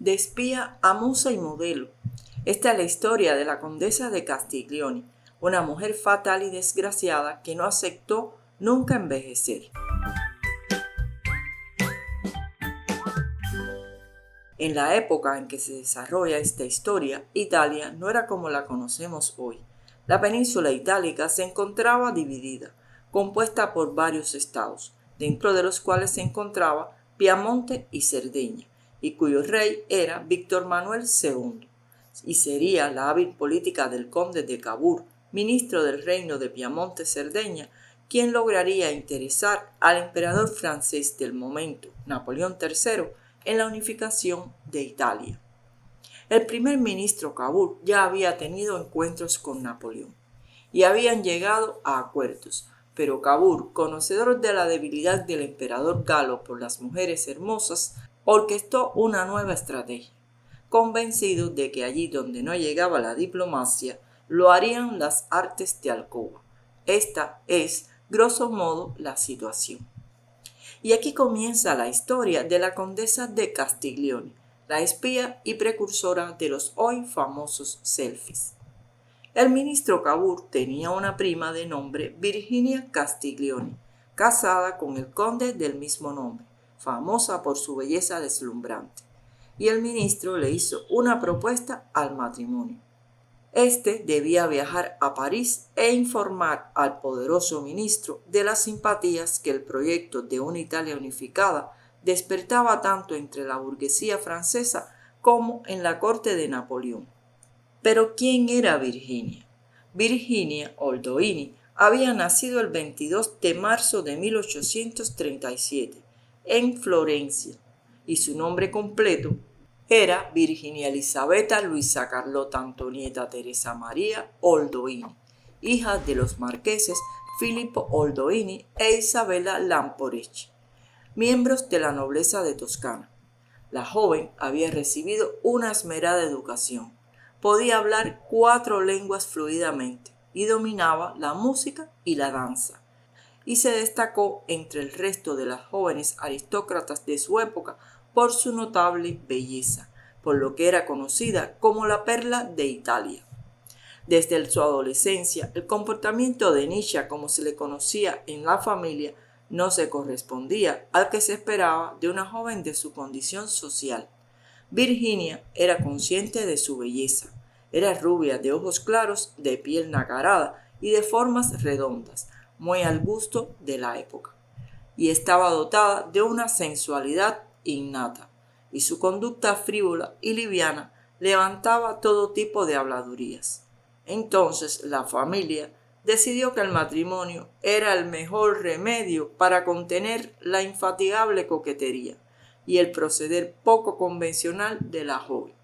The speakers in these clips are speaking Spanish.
de espía a musa y modelo. Esta es la historia de la condesa de Castiglioni, una mujer fatal y desgraciada que no aceptó nunca envejecer. En la época en que se desarrolla esta historia, Italia no era como la conocemos hoy. La península itálica se encontraba dividida, compuesta por varios estados, dentro de los cuales se encontraba Piamonte y Cerdeña, y cuyo rey era Víctor Manuel II, y sería la hábil política del conde de Cavour, ministro del reino de Piamonte-Cerdeña, quien lograría interesar al emperador francés del momento, Napoleón III, en la unificación de Italia. El primer ministro Cavour ya había tenido encuentros con Napoleón y habían llegado a acuerdos, pero Cavour, conocedor de la debilidad del emperador galo por las mujeres hermosas, orquestó una nueva estrategia, convencido de que allí donde no llegaba la diplomacia, lo harían las artes de alcoba. Esta es, grosso modo, la situación. Y aquí comienza la historia de la condesa de Castiglioni, la espía y precursora de los hoy famosos selfies. El ministro Cavour tenía una prima de nombre Virginia Castiglioni, casada con el conde del mismo nombre, famosa por su belleza deslumbrante, y el ministro le hizo una propuesta al matrimonio. Este debía viajar a París e informar al poderoso ministro de las simpatías que el proyecto de una Italia unificada despertaba tanto entre la burguesía francesa como en la corte de Napoleón. Pero ¿quién era Virginia? Virginia Oldoini había nacido el 22 de marzo de 1837 en Florencia y su nombre completo era Virginia Elisabetta Luisa Carlota Antonieta Teresa María Oldoini, hija de los marqueses Filippo Oldoini e Isabella Lamporecci, miembros de la nobleza de Toscana. La joven había recibido una esmerada educación, podía hablar 4 lenguas fluidamente y dominaba la música y la danza, y se destacó entre el resto de las jóvenes aristócratas de su época por su notable belleza, por lo que era conocida como la perla de Italia. Desde su adolescencia, el comportamiento de Nisha, como se le conocía en la familia, no se correspondía al que se esperaba de una joven de su condición social. Virginia era consciente de su belleza. Era rubia, de ojos claros, de piel nacarada y de formas redondas, muy al gusto de la época. Y estaba dotada de una sensualidad innata, y su conducta frívola y liviana levantaba todo tipo de habladurías. Entonces la familia decidió que el matrimonio era el mejor remedio para contener la infatigable coquetería y el proceder poco convencional de la joven.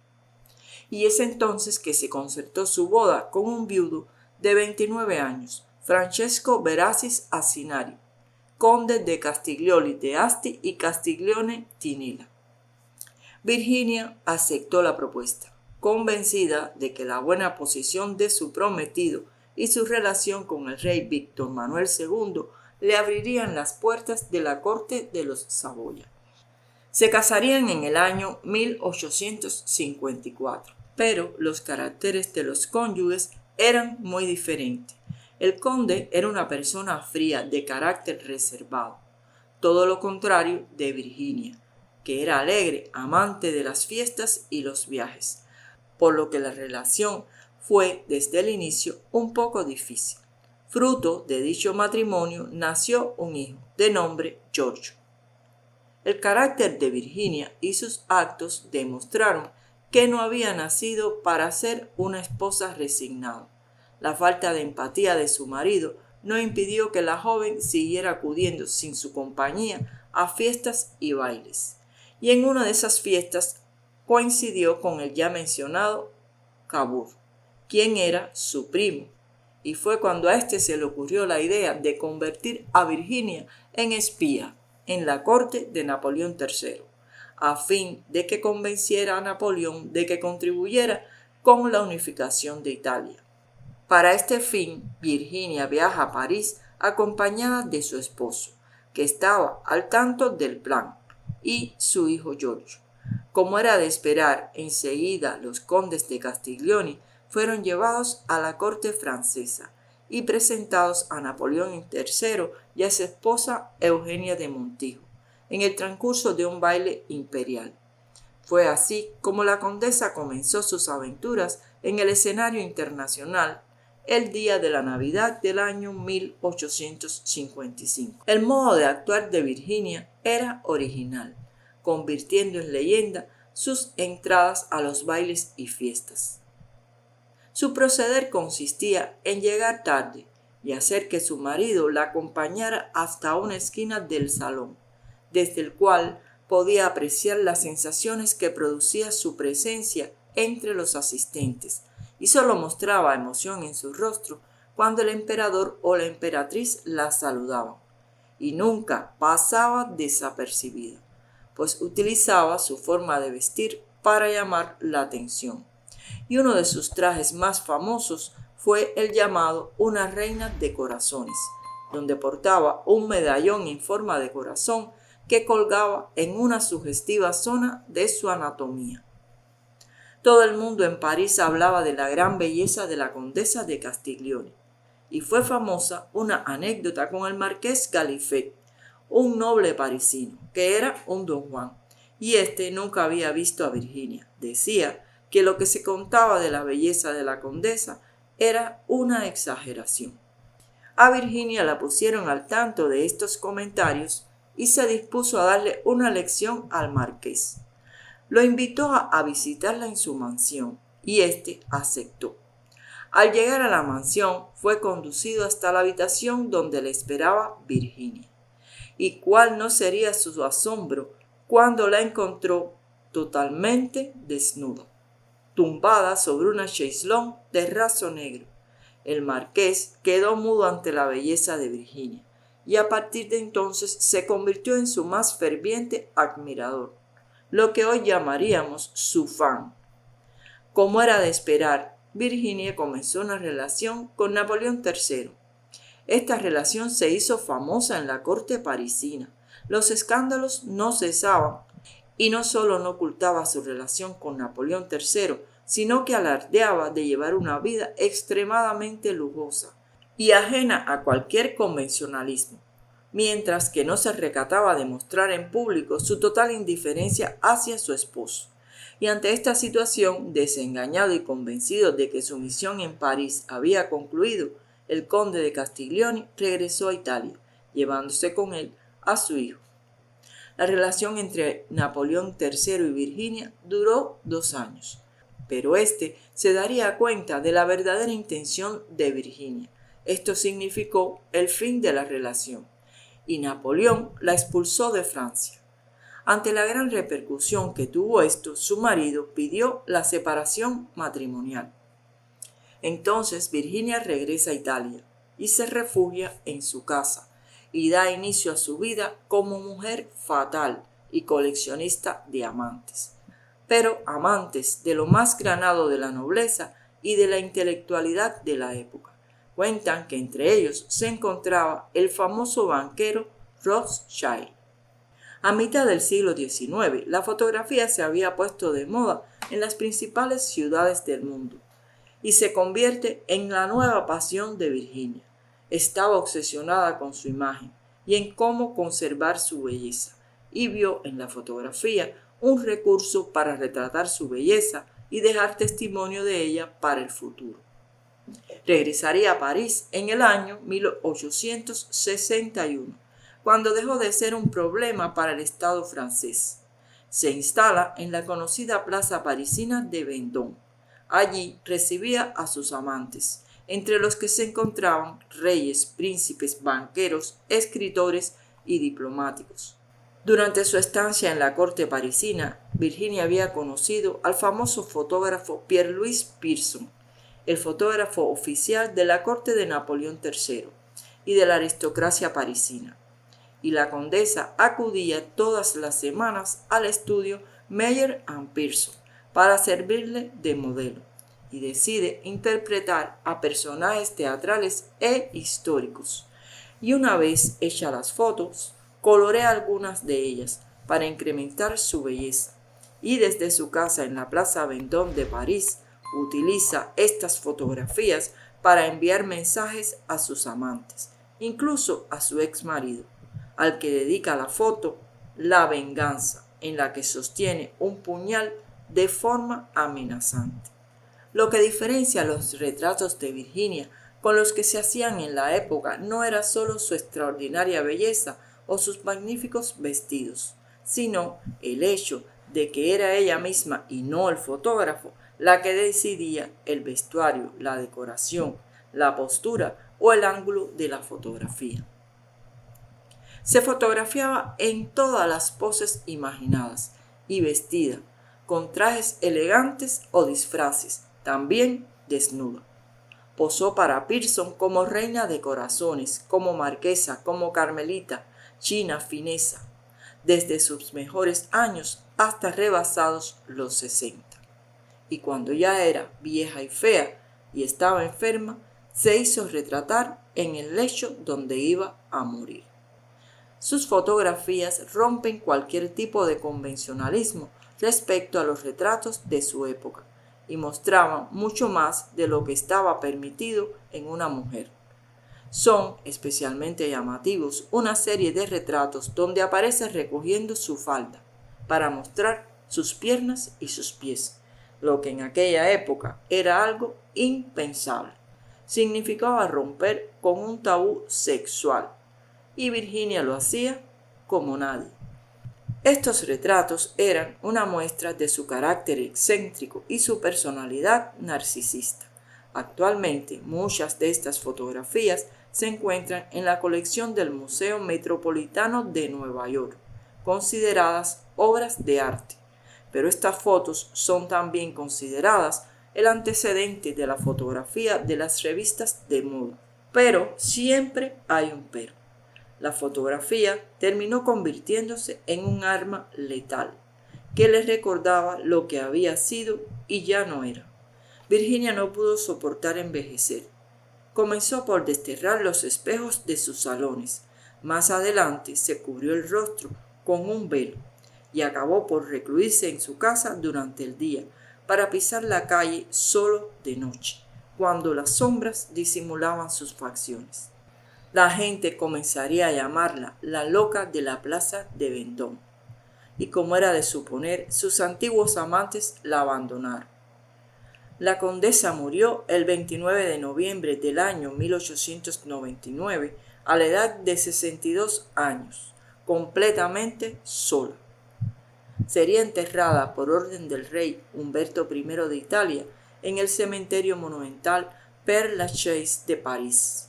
Y es entonces que se concertó su boda con un viudo de 29 años, Francesco Verasis Assinari, conde de Castiglioni de Asti y Castiglione Tinila. Virginia aceptó la propuesta, convencida de que la buena posición de su prometido y su relación con el rey Víctor Manuel II le abrirían las puertas de la corte de los Saboya. Se casarían en el año 1854, pero los caracteres de los cónyuges eran muy diferentes. El conde era una persona fría, de carácter reservado, todo lo contrario de Virginia, que era alegre, amante de las fiestas y los viajes, por lo que la relación fue desde el inicio un poco difícil. Fruto de dicho matrimonio nació un hijo de nombre Giorgio. El carácter de Virginia y sus actos demostraron que no había nacido para ser una esposa resignada. La falta de empatía de su marido no impidió que la joven siguiera acudiendo sin su compañía a fiestas y bailes. Y en una de esas fiestas coincidió con el ya mencionado Cavour, quien era su primo, y fue cuando a este se le ocurrió la idea de convertir a Virginia en espía en la corte de Napoleón III, a fin de que convenciera a Napoleón de que contribuyera con la unificación de Italia. Para este fin, Virginia viaja a París acompañada de su esposo, que estaba al tanto del plan, y su hijo Giorgio. Como era de esperar, enseguida los condes de Castiglioni fueron llevados a la corte francesa y presentados a Napoleón III y a su esposa Eugenia de Montijo, en el transcurso de un baile imperial. Fue así como la condesa comenzó sus aventuras en el escenario internacional el día de la Navidad del año 1855. El modo de actuar de Virginia era original, convirtiendo en leyenda sus entradas a los bailes y fiestas. Su proceder consistía en llegar tarde y hacer que su marido la acompañara hasta una esquina del salón, desde el cual podía apreciar las sensaciones que producía su presencia entre los asistentes, y solo mostraba emoción en su rostro cuando el emperador o la emperatriz la saludaban, y nunca pasaba desapercibida, pues utilizaba su forma de vestir para llamar la atención. Y uno de sus trajes más famosos fue el llamado una reina de corazones, donde portaba un medallón en forma de corazón que colgaba en una sugestiva zona de su anatomía. Todo el mundo en París hablaba de la gran belleza de la condesa de Castiglioni, y fue famosa una anécdota con el marqués Galifet, un noble parisino, que era un don Juan, y éste nunca había visto a Virginia. Decía que lo que se contaba de la belleza de la condesa era una exageración. A Virginia la pusieron al tanto de estos comentarios y se dispuso a darle una lección al marqués. Lo invitó a visitarla en su mansión y éste aceptó. Al llegar a la mansión fue conducido hasta la habitación donde le esperaba Virginia. Y cuál no sería su asombro cuando la encontró totalmente desnuda, tumbada sobre una chaiselón de raso negro. El marqués quedó mudo ante la belleza de Virginia y a partir de entonces se convirtió en su más ferviente admirador, lo que hoy llamaríamos su fan. Como era de esperar, Virginia comenzó una relación con Napoleón III. Esta relación se hizo famosa en la corte parisina. Los escándalos no cesaban y no solo no ocultaba su relación con Napoleón III, sino que alardeaba de llevar una vida extremadamente lujosa y ajena a cualquier convencionalismo, mientras que no se recataba de mostrar en público su total indiferencia hacia su esposo. Y ante esta situación, desengañado y convencido de que su misión en París había concluido, el conde de Castiglioni regresó a Italia, llevándose con él a su hijo. La relación entre Napoleón III y Virginia duró 2 años, pero éste se daría cuenta de la verdadera intención de Virginia. Esto significó el fin de la relación, y Napoleón la expulsó de Francia. Ante la gran repercusión que tuvo esto, su marido pidió la separación matrimonial. Entonces Virginia regresa a Italia y se refugia en su casa y da inicio a su vida como mujer fatal y coleccionista de amantes, pero amantes de lo más granado de la nobleza y de la intelectualidad de la época. Cuentan que entre ellos se encontraba el famoso banquero Rothschild. A mitad del siglo XIX, la fotografía se había puesto de moda en las principales ciudades del mundo y se convierte en la nueva pasión de Virginia. Estaba obsesionada con su imagen y en cómo conservar su belleza, y vio en la fotografía un recurso para retratar su belleza y dejar testimonio de ella para el futuro. Regresaría a París en el año 1861, cuando dejó de ser un problema para el Estado francés. Se instala en la conocida plaza parisina de Vendôme. Allí recibía a sus amantes, entre los que se encontraban reyes, príncipes, banqueros, escritores y diplomáticos. Durante su estancia en la corte parisina, Virginia había conocido al famoso fotógrafo Pierre-Louis Pierson, el fotógrafo oficial de la corte de Napoleón III y de la aristocracia parisina, y la condesa acudía todas las semanas al estudio Meyer & Pierson para servirle de modelo, y decide interpretar a personajes teatrales e históricos. Y una vez hechas las fotos, colorea algunas de ellas para incrementar su belleza, y desde su casa en la Plaza Vendôme de París utiliza estas fotografías para enviar mensajes a sus amantes, incluso a su ex marido, al que dedica la foto La venganza, en la que sostiene un puñal de forma amenazante. Lo que diferencia los retratos de Virginia con los que se hacían en la época no era solo su extraordinaria belleza o sus magníficos vestidos, sino el hecho de que era ella misma y no el fotógrafo la que decidía el vestuario, la decoración, la postura o el ángulo de la fotografía. Se fotografiaba en todas las poses imaginadas y vestida, con trajes elegantes o disfraces, también desnuda. Posó para Pearson como reina de corazones, como marquesa, como carmelita, china fineza, desde sus mejores años hasta rebasados los 60. Y cuando ya era vieja y fea y estaba enferma, se hizo retratar en el lecho donde iba a morir. Sus fotografías rompen cualquier tipo de convencionalismo respecto a los retratos de su época y mostraban mucho más de lo que estaba permitido en una mujer. Son especialmente llamativos una serie de retratos donde aparece recogiendo su falda para mostrar sus piernas y sus pies, lo que en aquella época era algo impensable. Significaba romper con un tabú sexual, y Virginia lo hacía como nadie. Estos retratos eran una muestra de su carácter excéntrico y su personalidad narcisista. Actualmente, muchas de estas fotografías se encuentran en la colección del Museo Metropolitano de Nueva York, consideradas obras de arte. Pero estas fotos son también consideradas el antecedente de la fotografía de las revistas de moda. Pero siempre hay un pero. La fotografía terminó convirtiéndose en un arma letal, que le recordaba lo que había sido y ya no era. Virginia no pudo soportar envejecer. Comenzó por desterrar los espejos de sus salones. Más adelante se cubrió el rostro con un velo y acabó por recluirse en su casa durante el día para pisar la calle solo de noche, cuando las sombras disimulaban sus facciones. La gente comenzaría a llamarla la loca de la Plaza de Vendôme, y como era de suponer, sus antiguos amantes la abandonaron. La condesa murió el 29 de noviembre del año 1899 a la edad de 62 años, completamente sola. Sería enterrada por orden del rey Humberto I de Italia en el cementerio monumental Père Lachaise de París.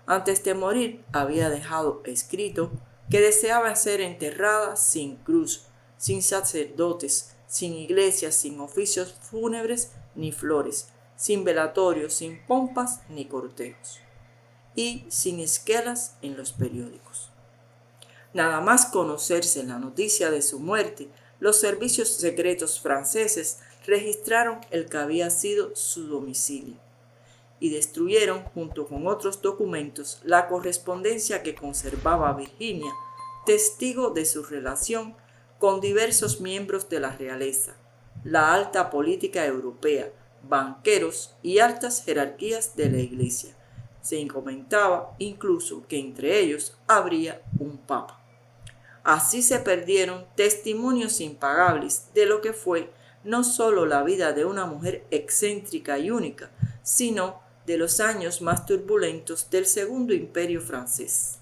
Antes de morir había dejado escrito que deseaba ser enterrada sin cruz, sin sacerdotes, sin iglesias, sin oficios fúnebres ni flores, sin velatorios, sin pompas ni cortejos, y sin esquelas en los periódicos. Nada más conocerse la noticia de su muerte, los servicios secretos franceses registraron el que había sido su domicilio y destruyeron, junto con otros documentos, la correspondencia que conservaba Virginia, testigo de su relación con diversos miembros de la realeza, la alta política europea, banqueros y altas jerarquías de la Iglesia. Se comentaba incluso que entre ellos habría un papa. Así se perdieron testimonios impagables de lo que fue no solo la vida de una mujer excéntrica y única, sino de los años más turbulentos del Segundo Imperio francés.